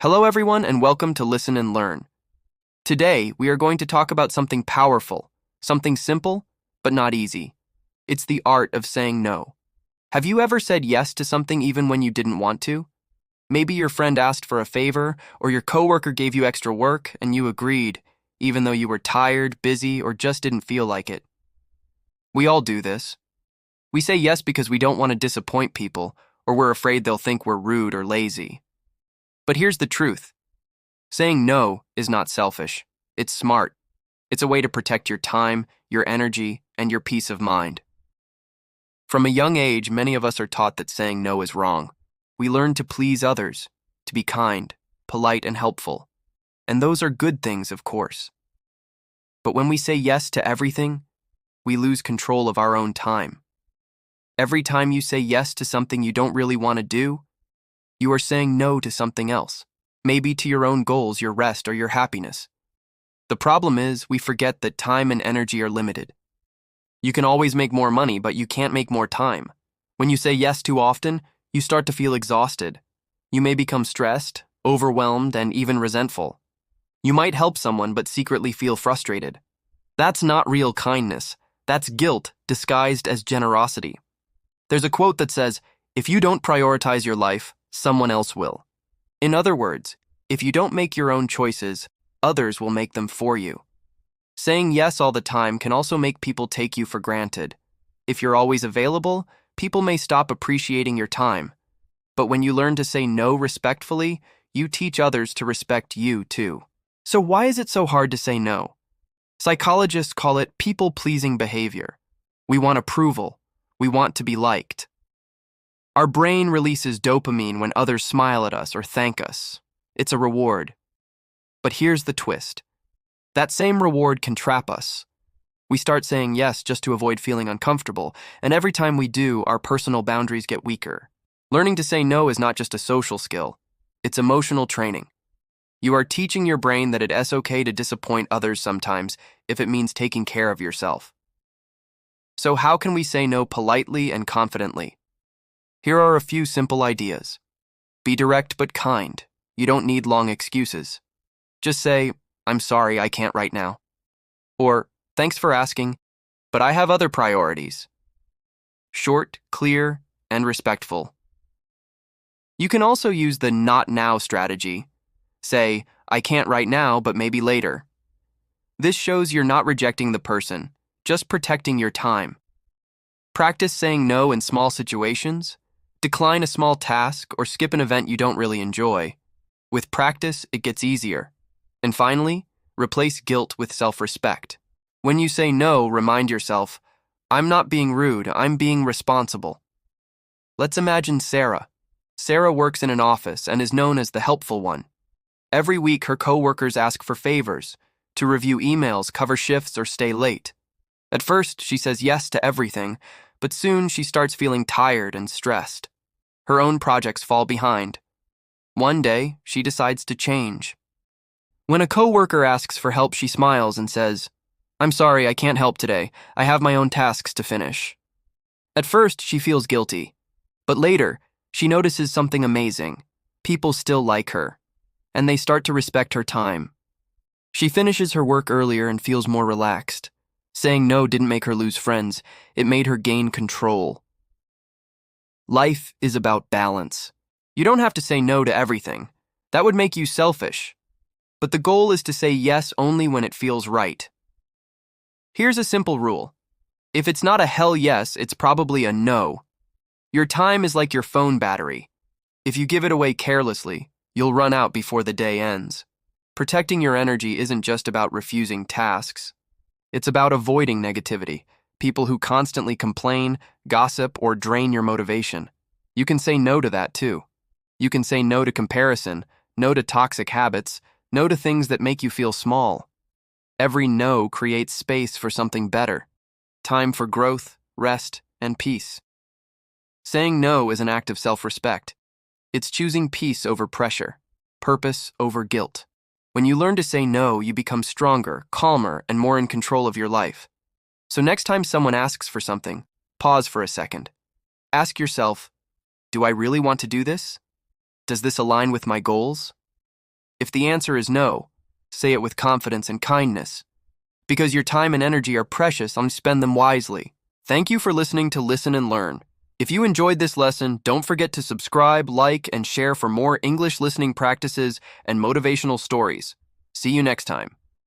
Hello, everyone, and welcome to Listen and Learn. Today, we are going to talk about something powerful, something simple, but not easy. It's the art of saying no. Have you ever said yes to something even when you didn't want to? Maybe your friend asked for a favor, or your coworker gave you extra work, and you agreed, even though you were tired, busy, or just didn't feel like it. We all do this. We say yes because we don't want to disappoint people, or we're afraid they'll think we're rude or lazy. But here's the truth. Saying no is not selfish. It's smart. It's a way to protect your time, your energy, and your peace of mind. From a young age, many of us are taught that saying no is wrong. We learn to please others, to be kind, polite, and helpful. And those are good things, of course. But when we say yes to everything, we lose control of our own time. Every time you say yes to something you don't really want to do, you are saying no to something else, maybe to your own goals, your rest, or your happiness. The problem is, we forget that time and energy are limited. You can always make more money, but you can't make more time. When you say yes too often, you start to feel exhausted. You may become stressed, overwhelmed, and even resentful. You might help someone, but secretly feel frustrated. That's not real kindness. That's guilt disguised as generosity. There's a quote that says, "If you don't prioritize your life, someone else will." In other words, if you don't make your own choices, others will make them for you. Saying yes all the time can also make people take you for granted. If you're always available, people may stop appreciating your time. But when you learn to say no respectfully, you teach others to respect you too. So why is it so hard to say no? Psychologists call it people-pleasing behavior. We want approval. We want to be liked. Our brain releases dopamine when others smile at us or thank us. It's a reward. But here's the twist. That same reward can trap us. We start saying yes just to avoid feeling uncomfortable, and every time we do, our personal boundaries get weaker. Learning to say no is not just a social skill. It's emotional training. You are teaching your brain that it's okay to disappoint others sometimes if it means taking care of yourself. So how can we say no politely and confidently? Here are a few simple ideas. Be direct but kind. You don't need long excuses. Just say, "I'm sorry, I can't right now." Or, "Thanks for asking, but I have other priorities." Short, clear, and respectful. You can also use the not now strategy. Say, "I can't right now, but maybe later." This shows you're not rejecting the person, just protecting your time. Practice saying no in small situations. Decline a small task or skip an event you don't really enjoy. With practice, it gets easier. And finally, replace guilt with self-respect. When you say no, remind yourself, "I'm not being rude, I'm being responsible." Let's imagine Sarah. Sarah works in an office and is known as the helpful one. Every week, her coworkers ask for favors, to review emails, cover shifts, or stay late. At first, she says yes to everything, but soon she starts feeling tired and stressed. Her own projects fall behind. One day, she decides to change. When a coworker asks for help, she smiles and says, "I'm sorry, I can't help today. I have my own tasks to finish." At first, she feels guilty, but later, she notices something amazing. People still like her, and they start to respect her time. She finishes her work earlier and feels more relaxed. Saying no didn't make her lose friends, it made her gain control. Life is about balance. You don't have to say no to everything. That would make you selfish. But the goal is to say yes only when it feels right. Here's a simple rule. If it's not a hell yes, it's probably a no. Your time is like your phone battery. If you give it away carelessly, you'll run out before the day ends. Protecting your energy isn't just about refusing tasks. It's about avoiding negativity, people who constantly complain, gossip, or drain your motivation. You can say no to that too. You can say no to comparison, no to toxic habits, no to things that make you feel small. Every no creates space for something better. Time for growth, rest, and peace. Saying no is an act of self-respect. It's choosing peace over pressure, purpose over guilt. When you learn to say no, you become stronger, calmer, and more in control of your life. So next time someone asks for something, pause for a second. Ask yourself, do I really want to do this? Does this align with my goals? If the answer is no, say it with confidence and kindness. Because your time and energy are precious, spend them wisely. Thank you for listening to Listen and Learn. If you enjoyed this lesson, don't forget to subscribe, like, and share for more English listening practices and motivational stories. See you next time.